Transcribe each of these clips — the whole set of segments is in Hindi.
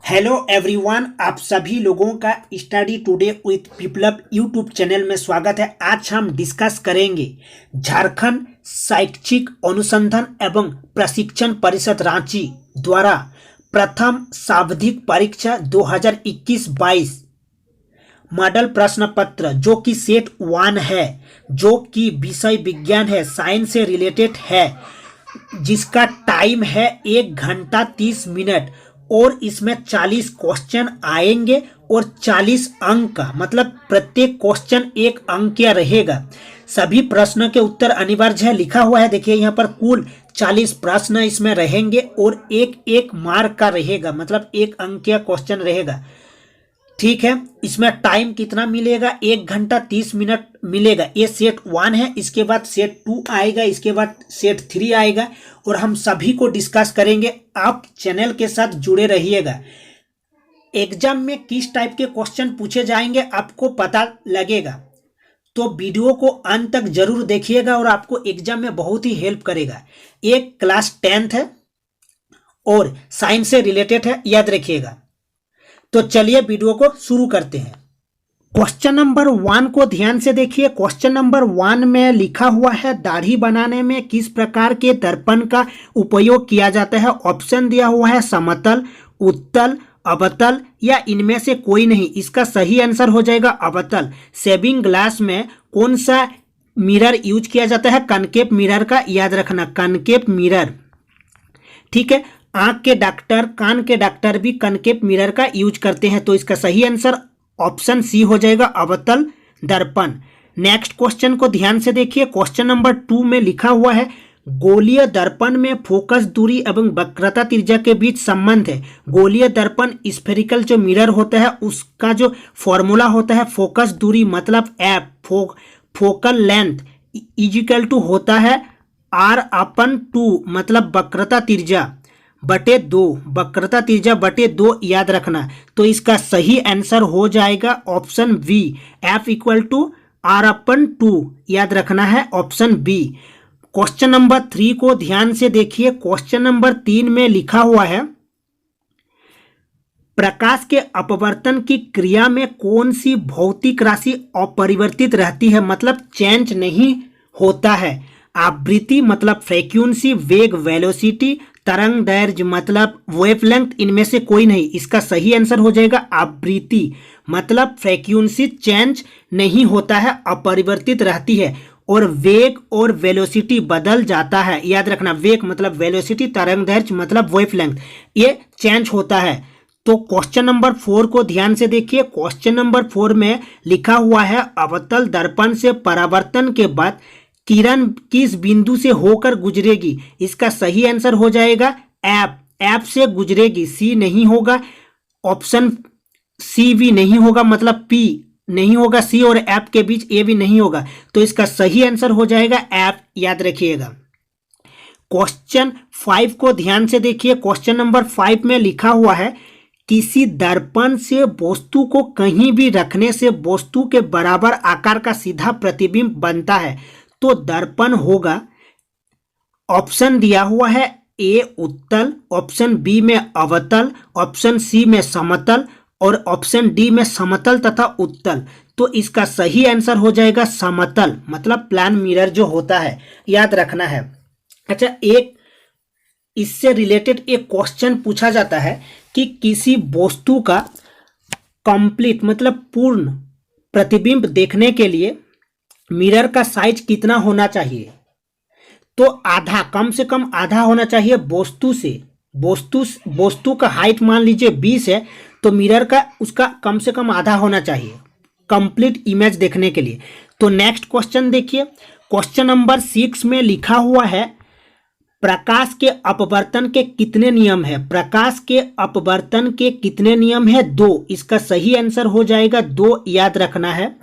हेलो एवरीवन, आप सभी लोगों का study today with Viplav YouTube channel में स्वागत है। आज हम डिस्कस करेंगे झारखंड शैक्षिक अनुसंधान एवं प्रशिक्षण परिषद रांची द्वारा प्रथम शाब्दिक परीक्षा 2021-22 मॉडल प्रश्न पत्र जो कि सेट 1 है, जो कि विषय विज्ञान है, साइंस से रिलेटेड है, जिसका टाइम है 1 घंटा 30 मिनट और इसमें 40 क्वेश्चन आएंगे और 40 अंक का मतलब प्रत्येक क्वेश्चन 1 अंक का रहेगा। सभी प्रश्नों के उत्तर अनिवार्य है, लिखा हुआ है। देखिए यहाँ पर कुल 40 प्रश्न इसमें रहेंगे और एक एक मार्क का रहेगा, मतलब 1 अंक का क्वेश्चन रहेगा। ठीक है, इसमें टाइम कितना मिलेगा? 1 घंटा 30 मिनट मिलेगा। ये सेट 1 है, इसके बाद सेट 2 आएगा, इसके बाद सेट 3 आएगा और हम सभी को डिस्कस करेंगे। आप चैनल के साथ जुड़े रहिएगा। एग्जाम में किस टाइप के क्वेश्चन पूछे जाएंगे आपको पता लगेगा, तो वीडियो को अंत तक जरूर देखिएगा और आपको एग्जाम में बहुत ही हेल्प करेगा। एक क्लास 10th है और साइंस से रिलेटेड है, याद रखिएगा। तो चलिए वीडियो को शुरू करते हैं। क्वेश्चन नंबर 1 को ध्यान से देखिए। क्वेश्चन नंबर 1 में लिखा हुआ है, दाढ़ी बनाने में किस प्रकार के दर्पण का उपयोग किया जाता है? ऑप्शन दिया हुआ है समतल, उत्तल, अवतल या इनमें से कोई नहीं। इसका सही आंसर हो जाएगा अवतल। शेविंग ग्लास में कौन सा मिरर यूज किया जाता है? कनकेव मिरर का, याद रखना, कनकेव मिरर। ठीक है, आंख के डॉक्टर, कान के डॉक्टर भी कनकेव मिरर का यूज करते हैं, तो इसका सही आंसर ऑप्शन सी हो जाएगा, अवतल दर्पण। नेक्स्ट क्वेश्चन को ध्यान से देखिए। क्वेश्चन नंबर 2 में लिखा हुआ है, गोलीय दर्पण में फोकस दूरी एवं वक्रता त्रिज्या के बीच संबंध है। गोलीय दर्पण स्फेरिकल जो मिरर होता है उसका जो फॉर्मूला होता है, फोकस दूरी मतलब F, focal length is equal to होता है R/2 मतलब वक्रता त्रिज्या बटे 2, वक्रता त्रिज्या बटे 2, याद रखना। तो इसका सही आंसर हो जाएगा ऑप्शन बी, F=R/2, याद रखना है, ऑप्शन बी। क्वेश्चन नंबर 3 को ध्यान से देखिए। क्वेश्चन नंबर 3 में लिखा हुआ है, प्रकाश के अपवर्तन की क्रिया में कौन सी भौतिक राशि अपरिवर्तित रहती है, मतलब चेंज नहीं होता है? आवृत्ति मतलब फ्रीक्वेंसी, वेग वेलोसिटी, तरंग दैर्घ्य मतलब वेवलेंथ, इनमें से कोई नहीं। इसका सही आंसर हो जाएगा आवृत्ति, मतलब फ्रीक्वेंसी चेंज नहीं होता है, अपरिवर्तित रहती है। और वेग और वेलोसिटी बदल जाता है, याद रखना, वेग मतलब वेलोसिटी, तरंग दैर्घ्य मतलब वेवलेंथ, ये चेंज होता है। तो क्वेश्चन नंबर 4 को ध्यान से देखिए। क्वेश्चन नंबर 4 में लिखा हुआ है, अवतल दर्पण से परावर्तन के बाद किरण किस बिंदु से होकर गुजरेगी? इसका सही आंसर हो जाएगा एफ से गुजरेगी, सी नहीं होगा, ऑप्शन सी भी नहीं होगा, मतलब पी नहीं होगा, सी और एफ के बीच ए भी नहीं होगा, तो इसका सही आंसर हो जाएगा एफ, याद रखिएगा। क्वेश्चन 5 को ध्यान से देखिए। क्वेश्चन नंबर 5 में लिखा हुआ है, किसी दर्पण से वस्तु को कहीं भी रखने से वस्तु के बराबर आकार का सीधा प्रतिबिंब बनता है, तो दर्पण होगा, ऑप्शन दिया हुआ है ए उत्तल, ऑप्शन बी में अवतल, ऑप्शन सी में समतल और ऑप्शन डी में समतल तथा उत्तल। तो इसका सही आंसर हो जाएगा समतल, मतलब प्लान मिरर जो होता है, याद रखना है। अच्छा, एक इससे रिलेटेड एक क्वेश्चन पूछा जाता है कि किसी वस्तु का कंप्लीट मतलब पूर्ण प्रतिबिंब देखने के लिए मिरर का साइज कितना होना चाहिए? तो आधा, कम से कम आधा होना चाहिए वस्तु से। वस्तु का हाइट मान लीजिए 20 है, तो मिरर का उसका कम से कम आधा होना चाहिए कंप्लीट इमेज देखने के लिए। तो नेक्स्ट क्वेश्चन देखिए। क्वेश्चन नंबर 6 में लिखा हुआ है, प्रकाश के अपवर्तन के कितने नियम है? प्रकाश के अपवर्तन के कितने नियम है? 2। इसका सही आंसर हो जाएगा 2, याद रखना है।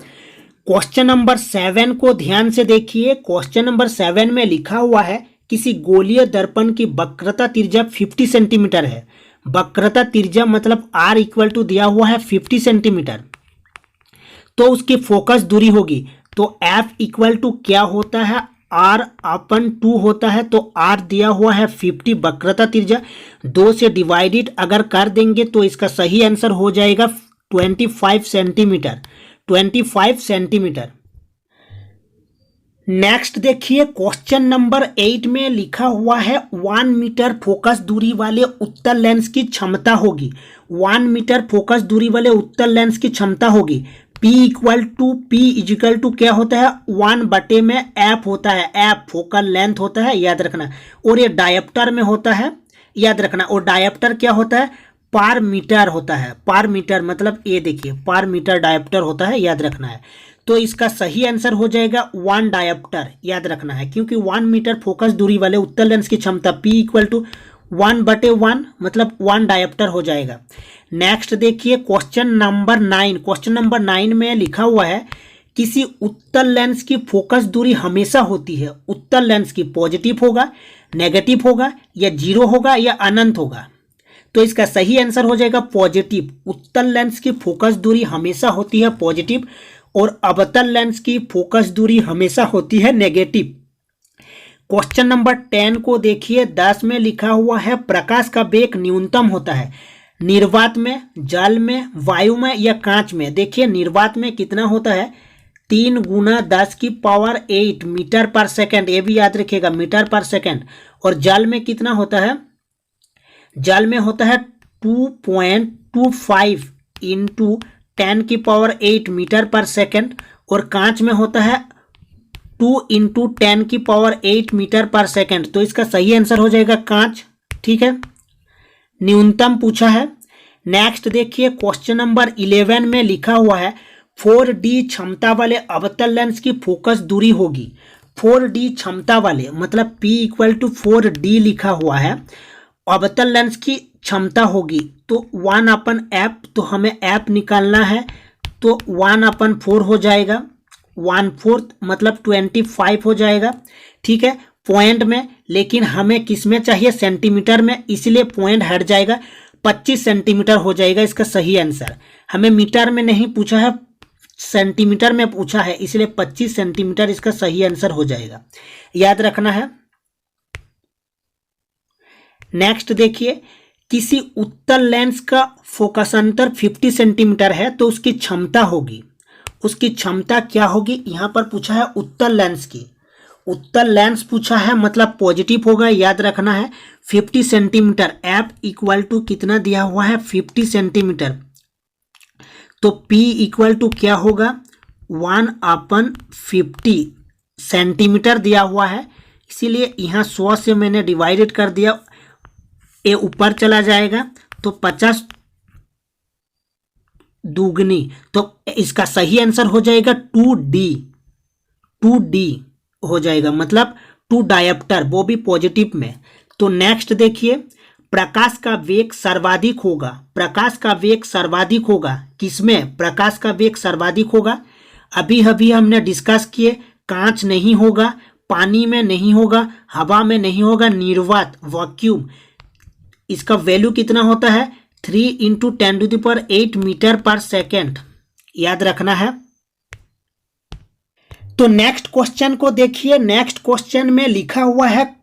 क्वेश्चन नंबर 7 को ध्यान से देखिए। क्वेश्चन नंबर 7 में लिखा हुआ है, किसी गोलीय दर्पण की वक्रता त्रिज्या 50 सेंटीमीटर है। वक्रता त्रिज्या मतलब R= दिया हुआ है 50 सेंटीमीटर, तो उसकी फोकस दूरी होगी, तो F= क्या होता है? R/2 होता है, तो R दिया हुआ है 50, वक्रता त्रिज्या 2 से डिवाइडेड अगर कर देंगे तो इसका सही आंसर हो जाएगा 25 सेंटीमीटर, 25 सेंटीमीटर। नेक्स्ट देखिए क्वेश्चन नंबर 8 में लिखा हुआ है 1 मीटर फोकस दूरी वाले उत्तल लेंस की क्षमता होगी। 1 मीटर फोकस दूरी वाले उत्तल लेंस की क्षमता होगी P इजिकल टू क्या होता है 1 बटे में F होता है, F फोकल लेंथ होता है, याद रखना। और ये डायप्टर में होता है, याद रखना। और डायप्टर क्या होता है पर मीटर होता है, पर मीटर मतलब ये देखिए पर मीटर डायप्टर होता है, याद रखना है। तो इसका सही आंसर हो जाएगा 1 डायप्टर, याद रखना है, क्योंकि 1 मीटर फोकस दूरी वाले उत्तल लेंस की क्षमता P इक्वल टू 1 बटे 1 मतलब 1 डायप्टर हो जाएगा। नेक्स्ट देखिए क्वेश्चन नंबर 9। क्वेश्चन नंबर 9 में लिखा हुआ है किसी उत्तल लेंस की फोकस दूरी हमेशा होती है। उत्तल लेंस की पॉजिटिव होगा, नेगेटिव होगा, या जीरो होगा, या अनंत होगा। तो इसका सही आंसर हो जाएगा पॉजिटिव। उत्तल लेंस की फोकस दूरी हमेशा होती है पॉजिटिव और अवतल लेंस की फोकस दूरी हमेशा होती है नेगेटिव। क्वेश्चन नंबर 10 को देखिए, 10 में लिखा हुआ है प्रकाश का वेग न्यूनतम होता है निर्वात में, जल में, वायु में या कांच में। देखिए निर्वात में कितना होता है 3 × 10⁸ मीटर पर सेकेंड, ये भी याद रखिएगा मीटर पर सेकेंड। और जल में कितना होता है, जल में होता है 2.25 × 10⁸ मीटर पर सेकेंड। और कांच में होता है 2 × 10⁸ मीटर पर सेकेंड। तो इसका सही आंसर हो जाएगा कांच, ठीक है। न्यूनतम पूछा है। नेक्स्ट देखिए क्वेश्चन नंबर 11 में लिखा हुआ है 4D क्षमता वाले अवतल लेंस की फोकस दूरी होगी। 4D क्षमता वाले मतलब P इक्वल टू 4D लिखा हुआ है, अवतल लेंस की क्षमता होगी। तो 1/f, तो हमें f निकालना है, तो 1/4 हो जाएगा, 1/4 मतलब 25 हो जाएगा, ठीक है पॉइंट में। लेकिन हमें किस में चाहिए सेंटीमीटर में, इसलिए पॉइंट हट जाएगा, 25 सेंटीमीटर हो जाएगा इसका सही आंसर। हमें मीटर में नहीं पूछा है, सेंटीमीटर में पूछा है, इसलिए 25 सेंटीमीटर इसका सही आंसर हो जाएगा, याद रखना है। नेक्स्ट देखिए किसी उत्तल लेंस का फोकस अंतर 50 सेंटीमीटर है तो उसकी क्षमता होगी, उसकी क्षमता क्या होगी। यहां पर पूछा है उत्तल लेंस की, उत्तल लेंस पूछा है मतलब पॉजिटिव होगा, याद रखना है 50 सेंटीमीटर। F इक्वल टू कितना दिया हुआ है 50 सेंटीमीटर, तो P इक्वल टू क्या होगा 1/50 सेंटीमीटर दिया हुआ है, इसीलिए यहाँ 100 से मैंने डिवाइडेड कर दिया, ये ऊपर चला जाएगा तो 50 दूगनी, तो इसका सही आंसर हो जाएगा 2D हो जाएगा, मतलब 2 डायप्टर, वो भी पॉजिटिव में। तो नेक्स्ट देखिए प्रकाश का वेग सर्वाधिक होगा, प्रकाश का वेग सर्वाधिक होगा किसमें, प्रकाश का वेग सर्वाधिक होगा अभी हमने डिस्कस किए, कांच नहीं होगा, पानी में नहीं होगा, हवा में नहीं होगा, निर्वात वैक्यूम। इसका वैल्यू कितना होता है 3 × 10⁸ मीटर पर सेकेंड, याद रखना है। तो नेक्स्ट क्वेश्चन को देखिए, नेक्स्ट क्वेश्चन में लिखा हुआ है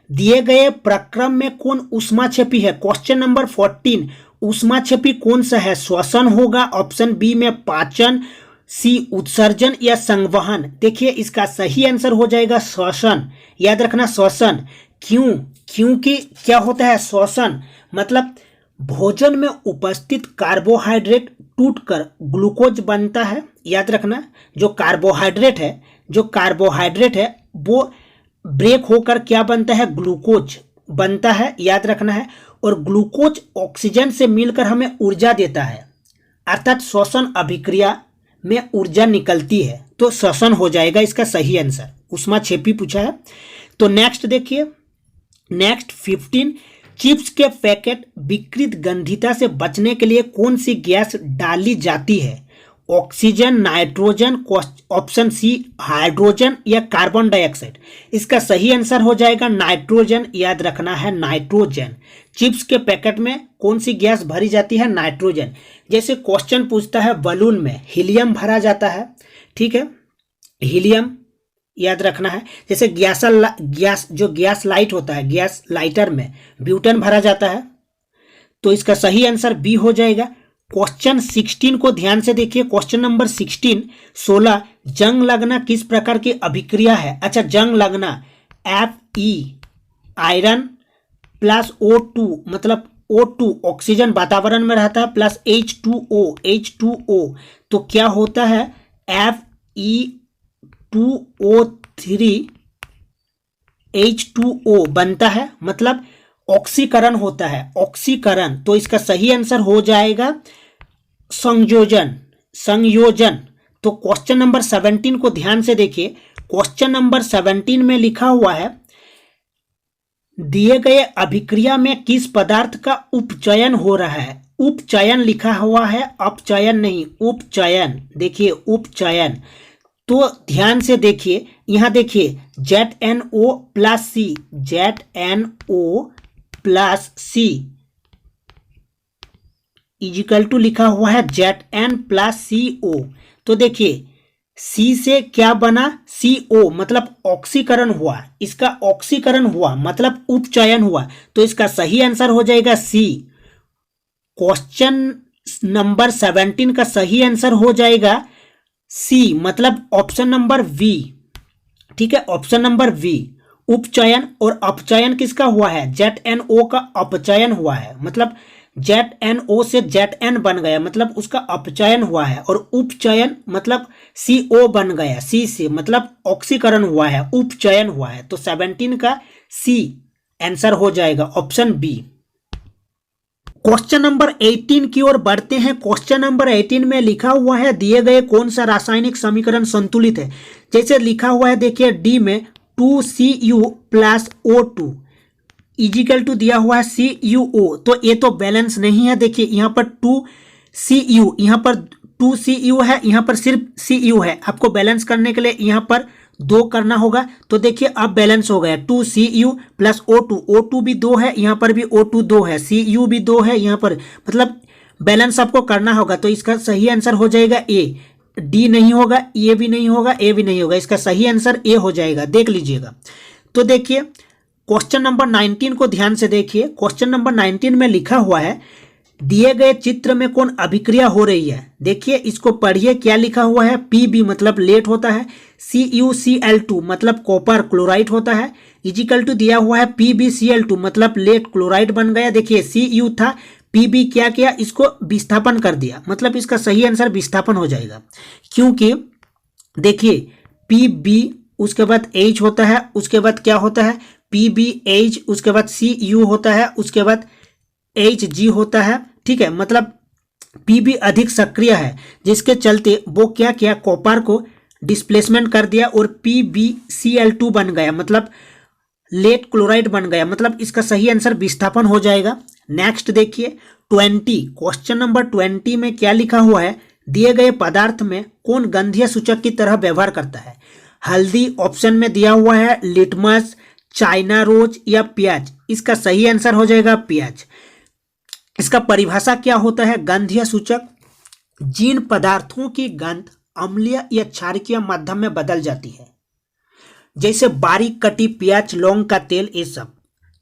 दिए गए प्रक्रम में कौन ऊष्माक्षेपी है। क्वेश्चन नंबर 14, ऊष्माक्षेपी कौन सा है, श्वसन होगा, ऑप्शन बी में पाचन, सी उत्सर्जन या संवहन। देखिए इसका सही आंसर हो जाएगा श्वसन, याद रखना श्वसन। क्योंकि क्या होता है श्वसन मतलब भोजन में उपस्थित कार्बोहाइड्रेट टूटकर ग्लूकोज बनता है, याद रखना। जो कार्बोहाइड्रेट है वो ब्रेक होकर क्या बनता है ग्लूकोज बनता है, याद रखना है। और ग्लूकोज ऑक्सीजन से मिलकर हमें ऊर्जा देता है, अर्थात श्वसन अभिक्रिया में ऊर्जा निकलती है, तो श्वसन हो जाएगा इसका सही आंसर। ऊष्माक्षेपी पूछा है। तो नेक्स्ट देखिए, नेक्स्ट 15, चिप्स के पैकेट विकृत गंधिता से बचने के लिए कौन सी गैस डाली जाती है, oxygen, nitrogen, option C hydrogen या कार्बन डाइऑक्साइड। इसका सही आंसर हो जाएगा नाइट्रोजन, याद रखना है नाइट्रोजन। चिप्स के पैकेट में कौन सी गैस भरी जाती है, नाइट्रोजन। जैसे क्वेश्चन पूछता है बलून में हीलियम भरा जाता है, ठीक है हीलियम, याद रखना है। जैसे गैस जो गैस लाइट होता है, गैस लाइटर में ब्यूटेन भरा जाता है, तो इसका सही आंसर बी हो जाएगा। क्वेश्चन 16 को ध्यान से देखिए। क्वेश्चन नंबर 16 जंग लगना किस प्रकार की अभिक्रिया है? अच्छा, जंग लगना Fe आयरन प्लस O2 मतलब O2 ऑक्सीजन वातावरण में रहता है प्लस H2O तो क्या होता है? Fe2O3 H2O बनता है, मतलब ऑक्सीकरण होता है, ऑक्सीकरण। तो इसका सही आंसर हो जाएगा संयोजन। तो क्वेश्चन नंबर 17 को ध्यान से देखिए। क्वेश्चन नंबर 17 में लिखा हुआ है, दिए गए अभिक्रिया में किस पदार्थ का उपचयन हो रहा है? उपचयन लिखा हुआ है, अपचयन नहीं, उपचयन। देखिए उपचयन, तो ध्यान से देखिए, यहां देखिए ZnO plus C, ZnO plus C is equal to लिखा हुआ है Zn प्लस CO। तो देखिए C से क्या बना? CO मतलब ऑक्सीकरण हुआ, इसका ऑक्सीकरण हुआ मतलब उपचयन हुआ, तो इसका सही आंसर हो जाएगा C। क्वेश्चन नंबर 17 का सही आंसर हो जाएगा C, मतलब ऑप्शन नंबर V। ठीक है, ऑप्शन नंबर V। उपचयन और अपचयन किसका हुआ है? ZnO का अपचयन हुआ है, मतलब ZnO से Zn बन गया, मतलब उसका अपचयन हुआ है। और उपचयन मतलब CO बन गया, C से, मतलब ऑक्सीकरण हुआ है, उपचयन हुआ है। तो 17 का C आंसर हो जाएगा, ऑप्शन बी। क्वेश्चन नंबर 18 की ओर बढ़ते हैं। क्वेश्चन नंबर 18 में लिखा हुआ है, दिए गए कौन सा रासायनिक समीकरण संतुलित है? जैसे लिखा हुआ है, देखिए डी में 2Cu plus O2 is equal to दिया हुआ है CuO, तो ये तो बैलेंस नहीं है। देखिए यहाँ पर 2Cu, यहाँ पर 2Cu है, यहाँ पर सिर्फ Cu है। आपको बैलेंस करने के लिए यहाँ पर 2 करना होगा। तो देखिए अब बैलेंस हो गया, 2Cu प्लस O2 भी 2 है, यहाँ पर भी O2 2 है, Cu भी 2 है यहाँ पर, मतलब बैलेंस आपको करना होगा। तो इसका सही आंसर हो जाएगा ए। डी नहीं होगा, ये भी नहीं होगा, ए भी नहीं होगा, इसका सही आंसर ए हो जाएगा, देख लीजिएगा। तो देखिए क्वेश्चन नंबर 19 को ध्यान से देखिए। क्वेश्चन नंबर 19 में लिखा हुआ है, दिए गए चित्र में कौन अभिक्रिया हो रही है? देखिए इसको पढ़िए, क्या लिखा हुआ है? Pb मतलब लेट होता है, CuCl2 मतलब कॉपर क्लोराइड होता है, इजिकल टू दिया हुआ है PbCl2 मतलब लेट क्लोराइड बन गया। देखिए Cu था, Pb क्या किया? इसको विस्थापन कर दिया, मतलब इसका सही आंसर विस्थापन हो जाएगा। क्योंकि देखिए Pb उसके बाद H होता है, उसके बाद क्या होता है? PbH, उसके बाद Cu होता है, उसके बाद Hg होता है। ठीक है, मतलब Pb अधिक सक्रिय है, जिसके चलते वो क्या किया? कॉपर को डिस्प्लेसमेंट कर दिया और PbCl2 बन गया, मतलब लेट क्लोराइड बन गया, मतलब इसका सही आंसर विस्थापन हो जाएगा। नेक्स्ट देखिए 20, क्वेश्चन नंबर 20 में क्या लिखा हुआ है, दिए गए पदार्थ में कौन गंधीय सूचक की तरह व्यवहार करता है? हल्दी ऑप्शन में दिया हुआ है, लिटमस, चाइना रोज या प्याज। इसका सही आंसर हो जाएगा प्याज। इसका परिभाषा क्या होता है? गंधीय सूचक जिन पदार्थों की गंध अम्लीय या क्षारकीय माध्यम में बदल जाती है, जैसे बारीक कटी प्याज, लौंग का तेल, ये सब।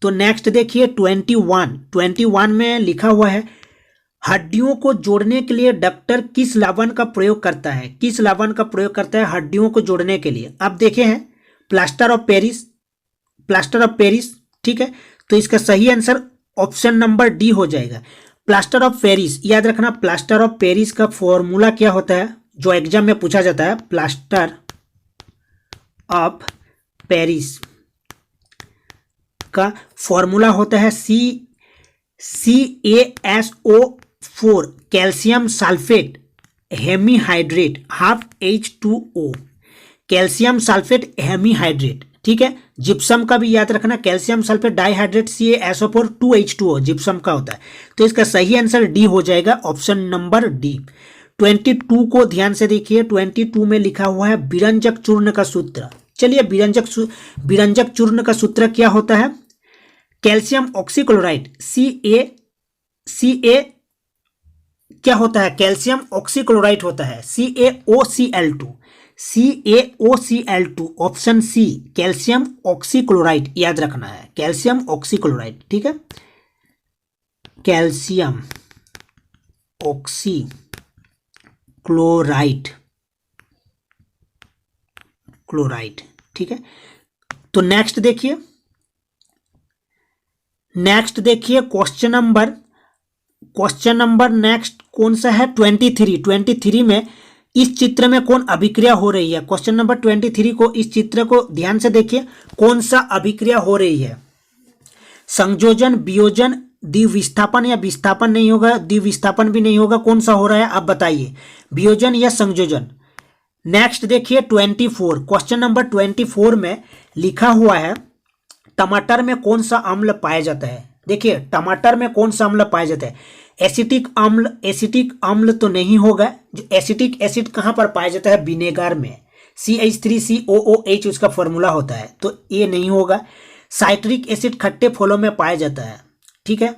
तो नेक्स्ट देखिए 21 में लिखा हुआ है, हड्डियों को जोड़ने के लिए डॉक्टर किस लवण का प्रयोग करता है? किस लवण का प्रयोग करता है हड्डियों को जोड़ने के लिए? आप देखे हैं प्लास्टर ऑफ पेरिस। ठीक है, तो इसका सही आंसर ऑप्शन नंबर डी हो जाएगा, प्लास्टर ऑफ पेरिस। याद रखना, प्लास्टर ऑफ पेरिस का फॉर्मूला क्या होता है, जो एग्जाम में पूछा जाता है। प्लास्टर ऑफ पेरिस का फॉर्मूला होता है CaSO4 calcium sulphate hemihydrate half H2O, calcium sulphate hemihydrate. ठीक है, जिप्सम का भी याद रखना, calcium sulphate dihydrate CaSO4 2H2O gypsum का होता है। तो इसका सही आंसर डी हो जाएगा, ऑप्शन नंबर डी। 22 को ध्यान से देखिए। 22 में लिखा हुआ है, विरंजक चूर्ण का सूत्र। चलिए विरंजक चूर्ण का सूत्र क्या होता है? कैल्शियम ऑक्सीक्लोराइड Ca क्या होता है? कैल्शियम ऑक्सीक्लोराइड होता है CaOCl2। CaOCl2, option C calcium oxychloride, याद रखना है कैल्शियम ऑक्सीक्लोराइड, ठीक है, कैल्शियम ऑक्सीक्लोराइड, क्लोराइड, ठीक है। तो नेक्स्ट देखिए क्वेश्चन नंबर नेक्स्ट कौन सा है, 23 में इस चित्र में कौन अभिक्रिया हो रही है। क्वेश्चन नंबर 23 को, इस चित्र को ध्यान से देखिए, कौन सा अभिक्रिया हो रही है, संयोजन, वियोजन, द्विविस्थापन या विस्थापन नहीं होगा, द्विविस्थापन भी नहीं होगा, कौन सा हो रहा है आप बताइए, वियोजन या संयोजन। नेक्स्ट देखिए 24, क्वेश्चन नंबर 24 में लिखा हुआ है टमाटर में कौन सा अम्ल पाया जाता है। देखिए टमाटर में कौन सा अम्ल पाया जाता है, एसिटिक अम्ल तो नहीं होगा। जो एसिटिक एसिड कहाँ पर पाया जाता है, विनेगर में, CH3COOH उसका फॉर्मूला होता है, तो ये नहीं होगा। साइट्रिक एसिड खट्टे फलों में पाया जाता है, ठीक है,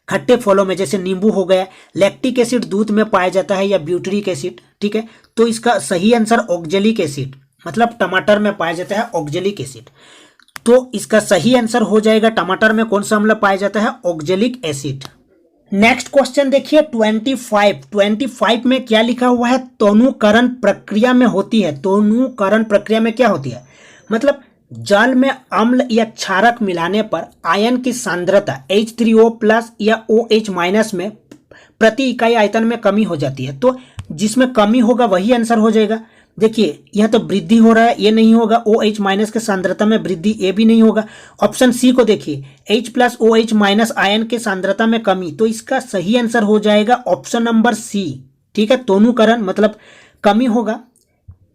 खट्टे फलों में जैसे नींबू हो गया। लैक्टिक एसिड दूध में पाया जाता है या ब्यूटरिक एसिड, ठीक है, तो इसका सही आंसर ऑक्जेलिक एसिड, मतलब टमाटर में पाया जाता है ऑक्जेलिक एसिड। तो इसका सही आंसर हो जाएगा टमाटर में कौन सा अम्ल पाया जाता है, ऑक्जेलिक एसिड। नेक्स्ट क्वेश्चन देखिए 25 में क्या लिखा हुआ है, तोनुकरण प्रक्रिया में होती है। तोनुकरण प्रक्रिया में क्या होती है, मतलब जल में अम्ल या क्षारक मिलाने पर आयन की सांद्रता H3O+ या OH- में प्रति इकाई आयतन में कमी हो जाती है। तो जिसमें कमी होगा वही आंसर हो जाएगा। देखिए यह तो वृद्धि हो रहा है, ये नहीं होगा, OH- के सांद्रता में वृद्धि, ये भी नहीं होगा। ऑप्शन सी को देखिए, H+OH- आयन के सांद्रता में कमी, तो इसका सही आंसर हो जाएगा ऑप्शन नंबर सी, ठीक है, तोनुकरण मतलब कमी होगा।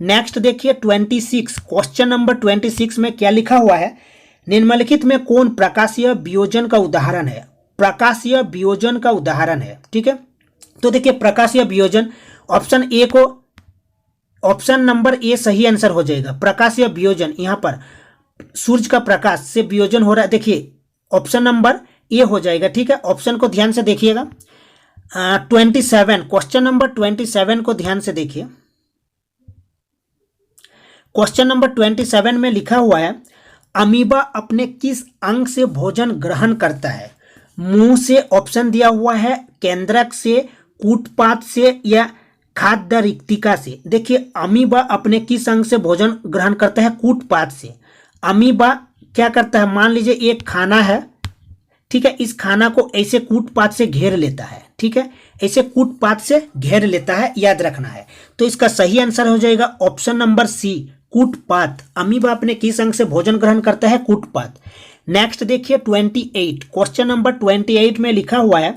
नेक्स्ट देखिए 26, क्वेश्चन नंबर 26 में क्या लिखा हुआ है, निम्नलिखित में कौन प्रकाशीय वियोजन का उदाहरण है। प्रकाशीय वियोजन का उदाहरण है, ठीक है। तो देखिए प्रकाशीय वियोजन, ऑप्शन नंबर ए सही आंसर हो जाएगा। प्रकाशीय वियोजन, यहाँ पर सूर्य का प्रकाश से वियोजन हो रहा है, देखिए ऑप्शन नंबर ए हो जाएगा, ठीक है। ऑप्शन को ध्यान से देखिएगा। 27, क्वेश्चन नंबर 27 को ध्यान से देखिए। क्वेश्चन नंबर 27 में लिखा हुआ है, अमीबा अपने किस अंग से भोजन ग्रहण करता है। मुंह से ऑप्शन दिया हुआ है, केंद्रक से, कूटपाद से या खाद्य रिक्तिका से। देखिए अमीबा अपने किस अंग से भोजन ग्रहण करता है, कूटपाद से। अमीबा क्या करता है, मान लीजिए एक खाना है, ठीक है, इस खाना को ऐसे कूटपाद से घेर लेता है, ठीक है, ऐसे कूटपाद से घेर लेता है, याद रखना है। तो इसका सही आंसर हो जाएगा ऑप्शन नंबर सी, कूटपाद। अमीबा अपने किस अंग से भोजन ग्रहण करता है, कूटपाद। नेक्स्ट देखिए 28, क्वेश्चन नंबर 28 में लिखा हुआ है,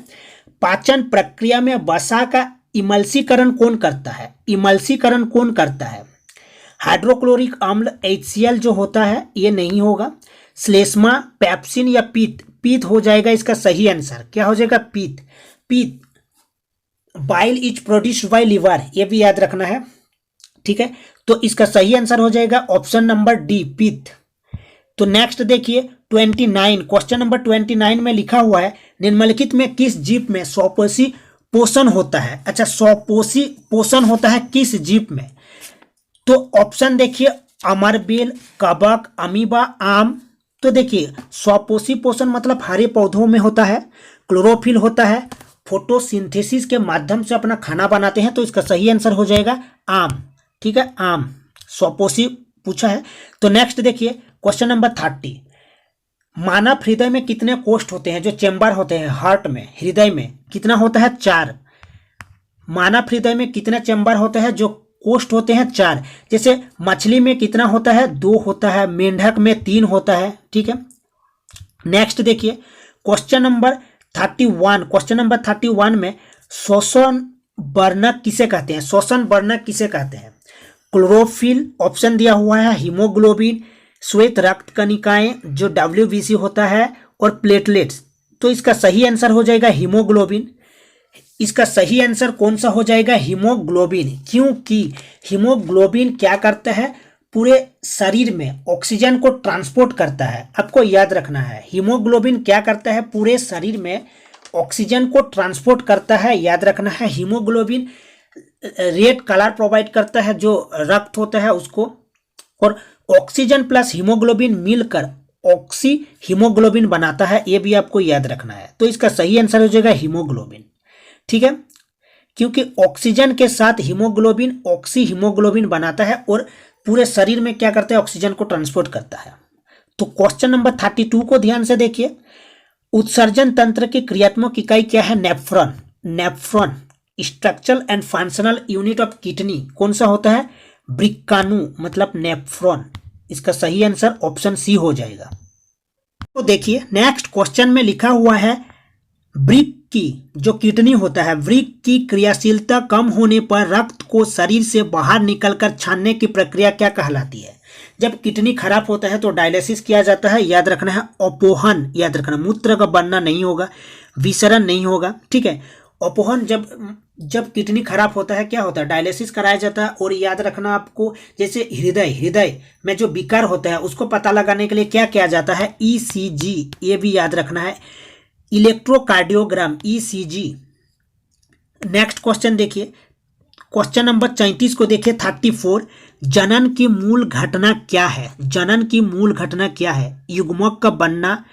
पाचन प्रक्रिया में वसा का इमल्सीकरण कौन करता है। इमल्सीकरण कौन करता है, हाइड्रोक्लोरिक अम्ल HCl जो होता है, ये नहीं होगा। श्लेष्मा, पेप्सिन या पीत, पीत हो जाएगा इसका सही आंसर। क्या हो जाएगा, पीत। पीत, bile is produced by liver, ये भी याद रखना है, ठीक है। तो इसका सही आंसर हो जाएगा ऑप्शन नंबर डी, पीत। तो नेक्स्ट देखिए 29, क्वेश्चन नंबर 29 में लिखा हुआ है, निम्नलिखित में किस जीव में स्वपोषी पोषण होता है। अच्छा, स्वपोषी पोषण होता है किस जीव में, तो ऑप्शन देखिए, अमरबेल, कवक, अमीबा, आम। तो देखिए स्वपोषी पोषण मतलब हरे पौधों में होता है, क्लोरोफिल होता है, फोटोसिंथेसिस के माध्यम से अपना खाना बनाते हैं, तो इसका सही आंसर हो जाएगा आम, ठीक है, आम स्वपोषी पूछा है। तो नेक्स्ट देखिए क्वेश्चन नंबर 30, मानव हृदय में कितने कोष्ठ होते हैं, जो चेंबर होते हैं हार्ट में, हृदय में कितना होता है, 4। मानव हृदय में कितने चेंबर होते हैं, जो कोष्ठ होते हैं, 4। जैसे मछली में कितना होता है, 2 होता है, मेंढक में 3 होता है, ठीक है। नेक्स्ट देखिए क्वेश्चन नंबर 31, क्वेश्चन नंबर 31 में श्वसन वर्णक किसे कहते हैं। श्वसन वर्णक किसे कहते हैं, क्लोरोफिल, ऑप्शन दिया हुआ है, हीमोग्लोबिन, श्वेत रक्त कणिकाएं जो WBC होता है, और प्लेटलेट्स। तो इसका सही आंसर हो जाएगा हीमोग्लोबिन। इसका सही आंसर कौन सा हो जाएगा, हीमोग्लोबिन, क्योंकि हीमोग्लोबिन क्या करता है, पूरे शरीर में ऑक्सीजन को ट्रांसपोर्ट करता है। आपको याद रखना है, हीमोग्लोबिन क्या करता है, पूरे शरीर में ऑक्सीजन को ट्रांसपोर्ट करता है, याद रखना है। हीमोग्लोबिन रेड कलर प्रोवाइड करता है जो रक्त होता है उसको, और ऑक्सीजन प्लस हीमोग्लोबिन मिलकर ऑक्सी हीमोग्लोबिन बनाता है, ये भी आपको याद रखना है। तो इसका सही आंसर हो जाएगा हीमोग्लोबिन, ठीक है, क्योंकि ऑक्सीजन के साथ हीमोग्लोबिन ऑक्सी हीमोग्लोबिन बनाता है और पूरे शरीर में क्या करता है, ऑक्सीजन को ट्रांसपोर्ट करता है। तो क्वेश्चन नंबर 32 को ध्यान से देखिए, उत्सर्जन तंत्र की क्रियात्मक इकाई क्या है, nephron. Nephron structural and functional unit of kidney कौन सा होता है, ब्रिकानु, मतलब नेफ्रॉन। इसका सही आंसर ऑप्शन सी हो जाएगा। तो देखिए नेक्स्ट क्वेश्चन में लिखा हुआ है, वृक्क की जो किडनी होता है, वृक्क की क्रियाशीलता कम होने पर रक्त को शरीर से बाहर निकलकर छानने की प्रक्रिया क्या कहलाती है। जब किडनी खराब होता है तो डायलिसिस किया जाता है, याद रखना है, अपोहन याद रखना, मूत्र का बनना नहीं होगा, विसरण नहीं होगा, ठीक है। अपोहन जब किडनी खराब होता है क्या होता है, डायलिसिस कराया जाता है। और याद रखना आपको, जैसे हृदय में जो विकार होता है उसको पता लगाने के लिए क्या किया जाता है, ईसीजी, ये भी याद रखना है, इलेक्ट्रोकार्डियोग्राम, ईसीजी। नेक्स्ट क्वेश्चन देखिए, क्वेश्चन नंबर 34 को देखिए, 34, जनन की मूल घटना क्या है। जनन की मूल घटना क्या है, युग्मक का बनना,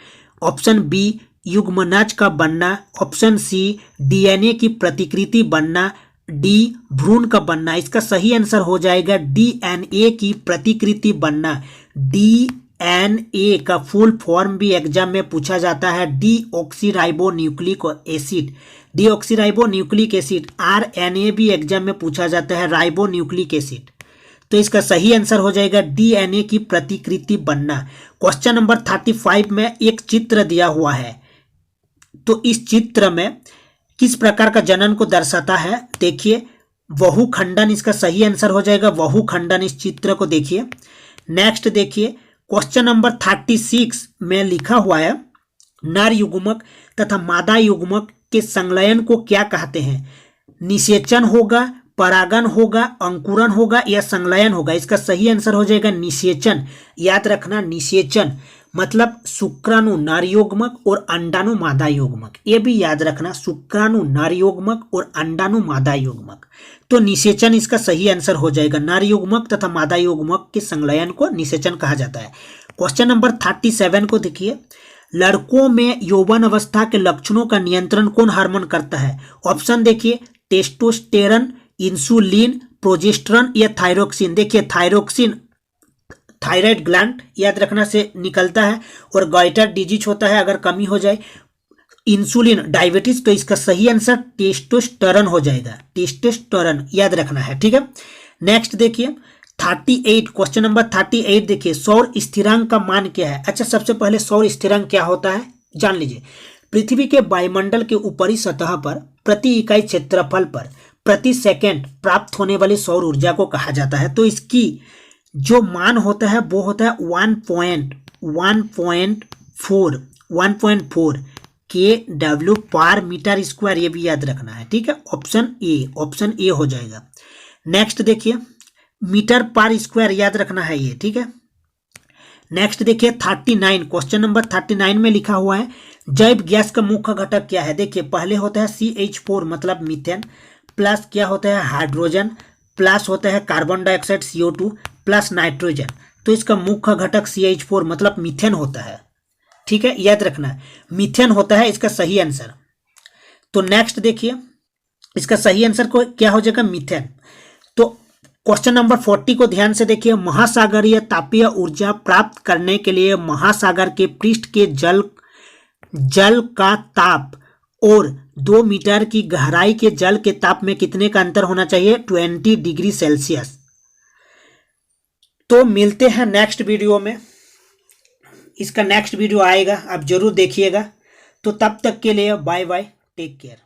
ऑप्शन बी युग्मनज का बनना, ऑप्शन सी डीएनए की प्रतिकृति बनना, डी भ्रूण का बनना। इसका सही आंसर हो जाएगा डीएनए की प्रतिकृति बनना। डीएनए का फुल फॉर्म भी एग्जाम में पूछा जाता है, deoxyribonucleic acid, deoxyribonucleic acid. RNA भी एग्जाम में पूछा जाता है, राइबोन्यूक्लिक एसिड। तो इसका सही आंसर हो जाएगा डीएनए की प्रतिकृति बनना। क्वेश्चन नंबर 35 में एक चित्र दिया हुआ है, तो इस चित्र में किस प्रकार का जनन को दर्शाता है, देखिए बहुखंडन, इसका सही आंसर हो जाएगा बहुखंडन। इस चित्र को देखिए। नेक्स्ट देखिए, क्वेश्चन नंबर 36 में लिखा हुआ है, नर युग्मक तथा मादा युग्मक के संलयन को क्या कहते हैं। निषेचन होगा, परागन होगा, अंकुरन होगा या संलयन होगा। इसका सही आंसर हो जाएगा निषेचन। याद रखना, निषेचन मतलब शुक्राणु नर युग्मक और अंडाणु मादा युग्मक, ये भी याद रखना, शुक्राणु नर युग्मक और अंडाणु मादा युग्मक। तो निषेचन इसका सही आंसर हो जाएगा। नर युग्मक तथा मादा युग्मक के संलयन को निषेचन कहा जाता है। क्वेश्चन नंबर 37 को देखिए, लड़कों में यौवन अवस्था के लक्षणों का नियंत्रण कौन हार्मोन करता है। ऑप्शन देखिए, टेस्टोस्टेरन, इंसुलिन, प्रोजेस्टेरॉन या थायरोक्सिन। देखिए थायरोक्सिन थायराइड ग्लैंड याद रखना से निकलता है और गॉइटर डिजीज होता है अगर कमी हो जाए। इंसुलिन डायबिटीज, तो इसका सही आंसर टेस्टोस्टेरॉन हो जाएगा, टेस्टोस्टेरॉन याद रखना है, ठीक है। नेक्स्ट देखिए 38, क्वेश्चन नंबर 38 देखिए, सौर स्थिरांक का मान क्या है। अच्छा, सबसे पहले सौर स्थिरांक क्या होता है जान लीजिए। पृथ्वी के वायुमंडल के ऊपरी सतह पर प्रति इकाई क्षेत्रफल पर प्रति सेकंड प्राप्त होने वाली सौर ऊर्जा को कहा जाता है। तो इसकी जो मान होता है वो होता है 1.4 kW पर मीटर स्क्वायर, ये भी याद रखना है, ठीक है। ऑप्शन ए हो जाएगा। नेक्स्ट देखिए, मीटर पर स्क्वायर याद रखना है ये, ठीक है। नेक्स्ट देखिए 39, क्वेश्चन नंबर 39 में लिखा हुआ है, जैव गैस का मुख्य घटक क्या है। देखिए पहले होता है CH4 मतलब मीथेन, प्लस क्या होता है हाइड्रोजन, प्लस होता है carbon dioxide CO2 plus nitrogen. तो इसका मुख्य घटक CH4 मतलब मीथेन होता है, ठीक है, याद रखना मीथेन होता है इसका सही आंसर। तो नेक्स्ट देखिए, इसका सही आंसर को क्या हो जाएगा, मीथेन। तो क्वेश्चन नंबर 40 को ध्यान से देखिए, महासागरीय तापीय ऊर्जा प्राप्त करने के लिए महासागर के पृष्ठ के जल का ताप और 2 मीटर की गहराई के जल के ताप में कितने का अंतर होना चाहिए, 20 डिग्री सेल्सियस। तो मिलते हैं नेक्स्ट वीडियो में, इसका नेक्स्ट वीडियो आएगा, आप जरूर देखिएगा। तो तब तक के लिए बाय बाय, टेक केयर।